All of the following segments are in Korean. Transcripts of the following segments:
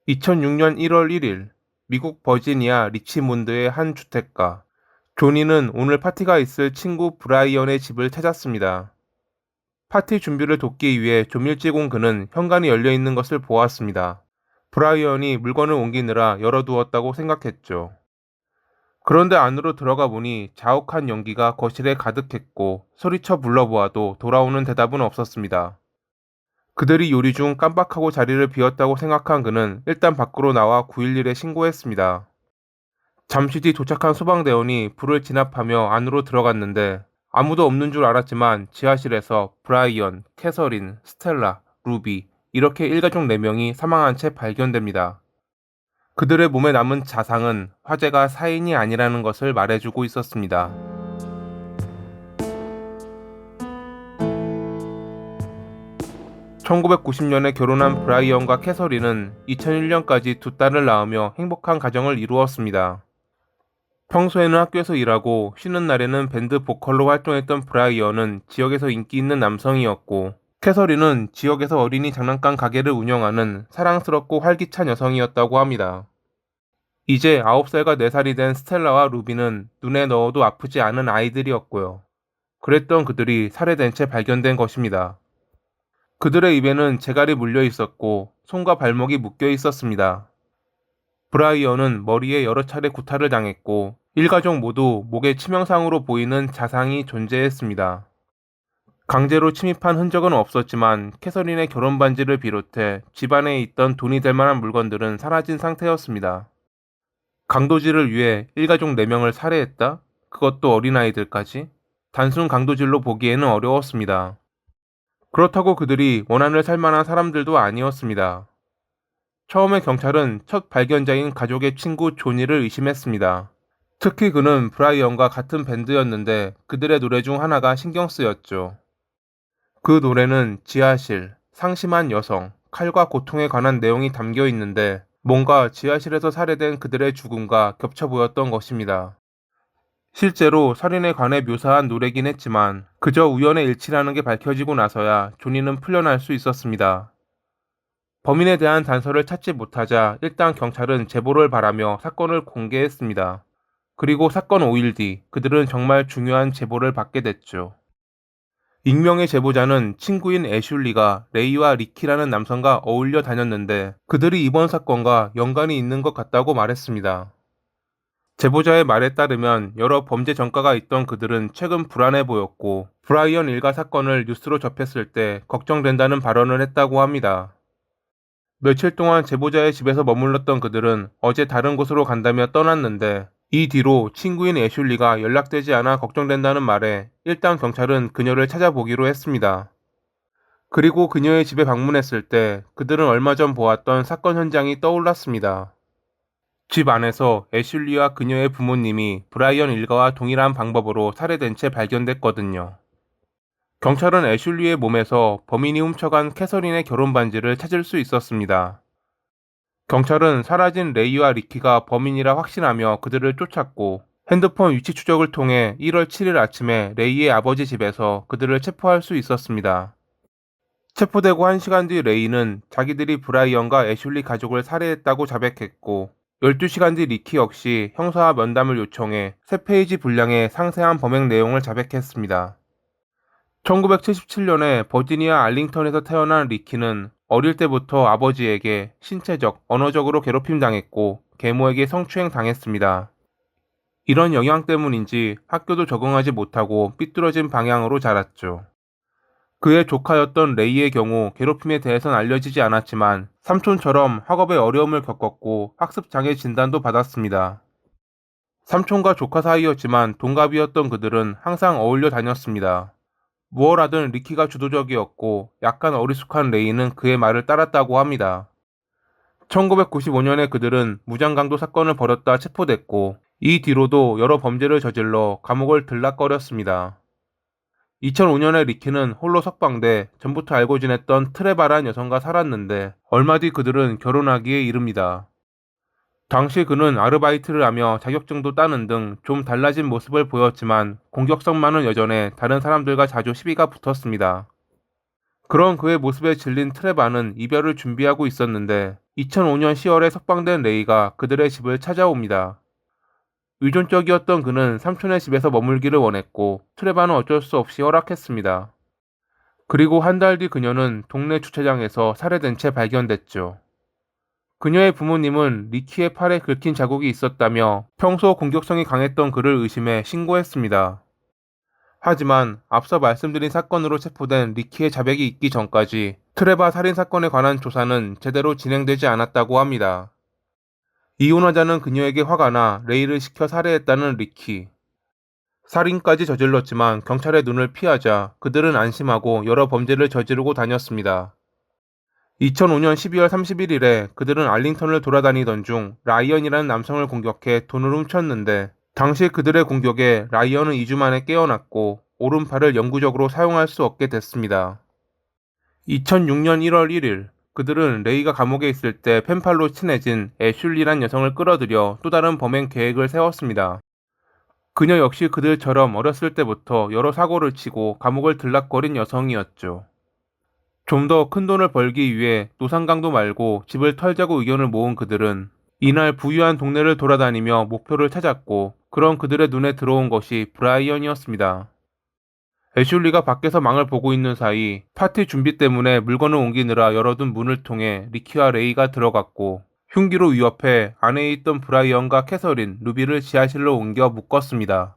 2006년 1월 1일, 미국 버지니아 리치몬드의 한 주택가. 조니는 오늘 파티가 있을 친구 브라이언의 집을 찾았습니다. 파티 준비를 돕기 위해 좀 일찍 온 그는 현관이 열려 있는 것을 보았습니다. 브라이언이 물건을 옮기느라 열어두었다고 생각했죠. 그런데 안으로 들어가 보니 자욱한 연기가 거실에 가득했고 소리쳐 불러보아도 돌아오는 대답은 없었습니다. 그들이 요리 중 깜빡하고 자리를 비웠다고 생각한 그는 일단 밖으로 나와 911에 신고했습니다. 잠시 뒤 도착한 소방대원이 불을 진압하며 안으로 들어갔는데 아무도 없는 줄 알았지만 지하실에서 브라이언, 캐서린, 스텔라, 루비 이렇게 일가족 4명이 사망한 채 발견됩니다. 그들의 몸에 남은 자상은 화재가 사인이 아니라는 것을 말해주고 있었습니다. 1990년에 결혼한 브라이언과 캐서린은 2001년까지 두 딸을 낳으며 행복한 가정을 이루었습니다. 평소에는 학교에서 일하고 쉬는 날에는 밴드 보컬로 활동했던 브라이언은 지역에서 인기 있는 남성이었고, 캐서린은 지역에서 어린이 장난감 가게를 운영하는 사랑스럽고 활기찬 여성이었다고 합니다. 이제 9살과 4살이 된 스텔라와 루비는 눈에 넣어도 아프지 않은 아이들이었고요. 그랬던 그들이 살해된 채 발견된 것입니다. 그들의 입에는 재갈이 물려 있었고 손과 발목이 묶여 있었습니다. 브라이언은 머리에 여러 차례 구타를 당했고 일가족 모두 목에 치명상으로 보이는 자상이 존재했습니다. 강제로 침입한 흔적은 없었지만 캐서린의 결혼 반지를 비롯해 집안에 있던 돈이 될 만한 물건들은 사라진 상태였습니다. 강도질을 위해 일가족 4명을 살해했다? 그것도 어린아이들까지? 단순 강도질로 보기에는 어려웠습니다. 그렇다고 그들이 원한을 살 만한 사람들도 아니었습니다. 처음에 경찰은 첫 발견자인 가족의 친구 조니를 의심했습니다. 특히 그는 브라이언과 같은 밴드였는데 그들의 노래 중 하나가 신경 쓰였죠. 그 노래는 지하실, 상심한 여성, 칼과 고통에 관한 내용이 담겨 있는데 뭔가 지하실에서 살해된 그들의 죽음과 겹쳐 보였던 것입니다. 실제로 살인에 관해 묘사한 노래긴 했지만 그저 우연의 일치라는 게 밝혀지고 나서야 조니는 풀려날 수 있었습니다. 범인에 대한 단서를 찾지 못하자 일단 경찰은 제보를 바라며 사건을 공개했습니다. 그리고 사건 5일 뒤 그들은 정말 중요한 제보를 받게 됐죠. 익명의 제보자는 친구인 애슐리가 레이와 리키라는 남성과 어울려 다녔는데 그들이 이번 사건과 연관이 있는 것 같다고 말했습니다. 제보자의 말에 따르면 여러 범죄 전과가 있던 그들은 최근 불안해 보였고 브라이언 일가 사건을 뉴스로 접했을 때 걱정된다는 발언을 했다고 합니다. 며칠 동안 제보자의 집에서 머물렀던 그들은 어제 다른 곳으로 간다며 떠났는데 이 뒤로 친구인 애슐리가 연락되지 않아 걱정된다는 말에 일단 경찰은 그녀를 찾아보기로 했습니다. 그리고 그녀의 집에 방문했을 때 그들은 얼마 전 보았던 사건 현장이 떠올랐습니다. 집 안에서 애슐리와 그녀의 부모님이 브라이언 일가와 동일한 방법으로 살해된 채 발견됐거든요. 경찰은 애슐리의 몸에서 범인이 훔쳐간 캐서린의 결혼 반지를 찾을 수 있었습니다. 경찰은 사라진 레이와 리키가 범인이라 확신하며 그들을 쫓았고 핸드폰 위치 추적을 통해 1월 7일 아침에 레이의 아버지 집에서 그들을 체포할 수 있었습니다. 체포되고 1시간 뒤 레이는 자기들이 브라이언과 애슐리 가족을 살해했다고 자백했고 12시간 뒤 리키 역시 형사와 면담을 요청해 3페이지 분량의 상세한 범행 내용을 자백했습니다. 1977년에 버지니아 알링턴에서 태어난 리키는 어릴 때부터 아버지에게 신체적, 언어적으로 괴롭힘 당했고 계모에게 성추행 당했습니다. 이런 영향 때문인지 학교도 적응하지 못하고 삐뚤어진 방향으로 자랐죠. 그의 조카였던 레이의 경우 괴롭힘에 대해선 알려지지 않았지만 삼촌처럼 학업에 어려움을 겪었고 학습장애 진단도 받았습니다. 삼촌과 조카 사이였지만 동갑이었던 그들은 항상 어울려 다녔습니다. 무얼 하든 리키가 주도적이었고 약간 어리숙한 레이는 그의 말을 따랐다고 합니다. 1995년에 그들은 무장강도 사건을 벌였다 체포됐고 이 뒤로도 여러 범죄를 저질러 감옥을 들락거렸습니다. 2005년에 리키는 홀로 석방돼 전부터 알고 지냈던 트레바란 여성과 살았는데 얼마 뒤 그들은 결혼하기에 이릅니다. 당시 그는 아르바이트를 하며 자격증도 따는 등 좀 달라진 모습을 보였지만 공격성만은 여전해 다른 사람들과 자주 시비가 붙었습니다. 그런 그의 모습에 질린 트레바는 이별을 준비하고 있었는데 2005년 10월에 석방된 레이가 그들의 집을 찾아옵니다. 의존적이었던 그는 삼촌의 집에서 머물기를 원했고 트레바는 어쩔 수 없이 허락했습니다. 그리고 한 달 뒤 그녀는 동네 주차장에서 살해된 채 발견됐죠. 그녀의 부모님은 리키의 팔에 긁힌 자국이 있었다며 평소 공격성이 강했던 그를 의심해 신고했습니다. 하지만 앞서 말씀드린 사건으로 체포된 리키의 자백이 있기 전까지 트레바 살인 사건에 관한 조사는 제대로 진행되지 않았다고 합니다. 이혼하자는 그녀에게 화가 나 레이를 시켜 살해했다는 리키. 살인까지 저질렀지만 경찰의 눈을 피하자 그들은 안심하고 여러 범죄를 저지르고 다녔습니다. 2005년 12월 31일에 그들은 알링턴을 돌아다니던 중 라이언이라는 남성을 공격해 돈을 훔쳤는데 당시 그들의 공격에 라이언은 2주 만에 깨어났고 오른팔을 영구적으로 사용할 수 없게 됐습니다. 2006년 1월 1일 그들은 레이가 감옥에 있을 때 펜팔로 친해진 애슐리란 여성을 끌어들여 또 다른 범행 계획을 세웠습니다. 그녀 역시 그들처럼 어렸을 때부터 여러 사고를 치고 감옥을 들락거린 여성이었죠. 좀 더 큰 돈을 벌기 위해 노상강도 말고 집을 털자고 의견을 모은 그들은 이날 부유한 동네를 돌아다니며 목표를 찾았고 그런 그들의 눈에 들어온 것이 브라이언이었습니다. 애슐리가 밖에서 망을 보고 있는 사이 파티 준비 때문에 물건을 옮기느라 열어둔 문을 통해 리키와 레이가 들어갔고 흉기로 위협해 안에 있던 브라이언과 캐서린, 루비를 지하실로 옮겨 묶었습니다.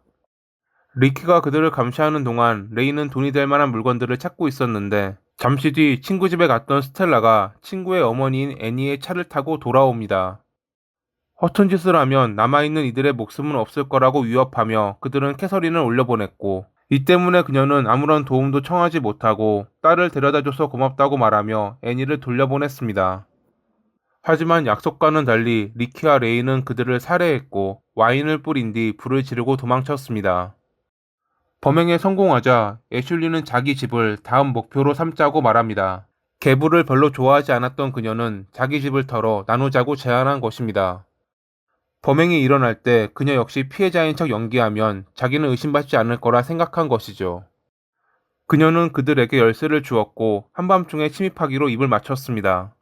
리키가 그들을 감시하는 동안 레이는 돈이 될 만한 물건들을 찾고 있었는데 잠시 뒤 친구 집에 갔던 스텔라가 친구의 어머니인 애니의 차를 타고 돌아옵니다. 허튼 짓을 하면 남아있는 이들의 목숨은 없을 거라고 위협하며 그들은 캐서린을 올려보냈고 이 때문에 그녀는 아무런 도움도 청하지 못하고 딸을 데려다줘서 고맙다고 말하며 애니를 돌려보냈습니다. 하지만 약속과는 달리 리키와 레이는 그들을 살해했고 와인을 뿌린 뒤 불을 지르고 도망쳤습니다. 범행에 성공하자 애슐리는 자기 집을 다음 목표로 삼자고 말합니다. 개불을 별로 좋아하지 않았던 그녀는 자기 집을 털어 나누자고 제안한 것입니다. 범행이 일어날 때 그녀 역시 피해자인 척 연기하면 자기는 의심받지 않을 거라 생각한 것이죠. 그녀는 그들에게 열쇠를 주었고 한밤중에 침입하기로 입을 맞췄습니다.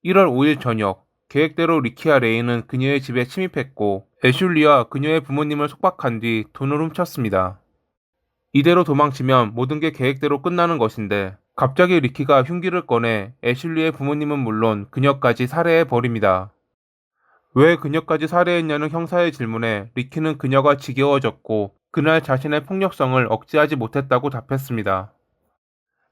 1월 5일 저녁, 계획대로 리키와 레이는 그녀의 집에 침입했고 애슐리와 그녀의 부모님을 속박한 뒤 돈을 훔쳤습니다. 이대로 도망치면 모든 게 계획대로 끝나는 것인데 갑자기 리키가 흉기를 꺼내 애슐리의 부모님은 물론 그녀까지 살해해버립니다. 왜 그녀까지 살해했냐는 형사의 질문에 리키는 그녀가 지겨워졌고 그날 자신의 폭력성을 억제하지 못했다고 답했습니다.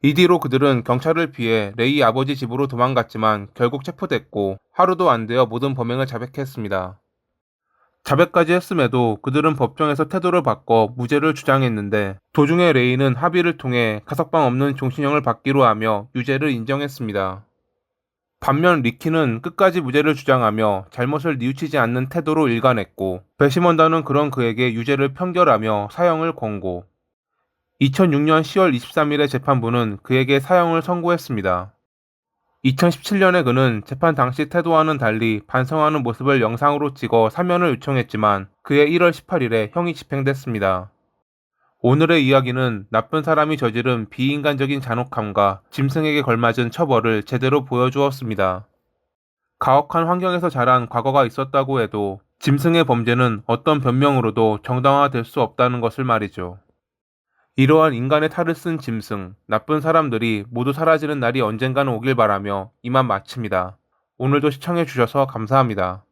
이 뒤로 그들은 경찰을 피해 레이 아버지 집으로 도망갔지만 결국 체포됐고 하루도 안 되어 모든 범행을 자백했습니다. 자백까지 했음에도 그들은 법정에서 태도를 바꿔 무죄를 주장했는데 도중에 레이는 합의를 통해 가석방 없는 종신형을 받기로 하며 유죄를 인정했습니다. 반면 리키는 끝까지 무죄를 주장하며 잘못을 뉘우치지 않는 태도로 일관했고 배심원단은 그런 그에게 유죄를 편결하며 사형을 권고. 2006년 10월 23일에 재판부는 그에게 사형을 선고했습니다. 2017년에 그는 재판 당시 태도와는 달리 반성하는 모습을 영상으로 찍어 사면을 요청했지만 그해 1월 18일에 형이 집행됐습니다. 오늘의 이야기는 나쁜 사람이 저지른 비인간적인 잔혹함과 짐승에게 걸맞은 처벌을 제대로 보여주었습니다. 가혹한 환경에서 자란 과거가 있었다고 해도 짐승의 범죄는 어떤 변명으로도 정당화될 수 없다는 것을 말이죠. 이러한 인간의 탈을 쓴 짐승, 나쁜 사람들이 모두 사라지는 날이 언젠가는 오길 바라며 이만 마칩니다. 오늘도 시청해주셔서 감사합니다.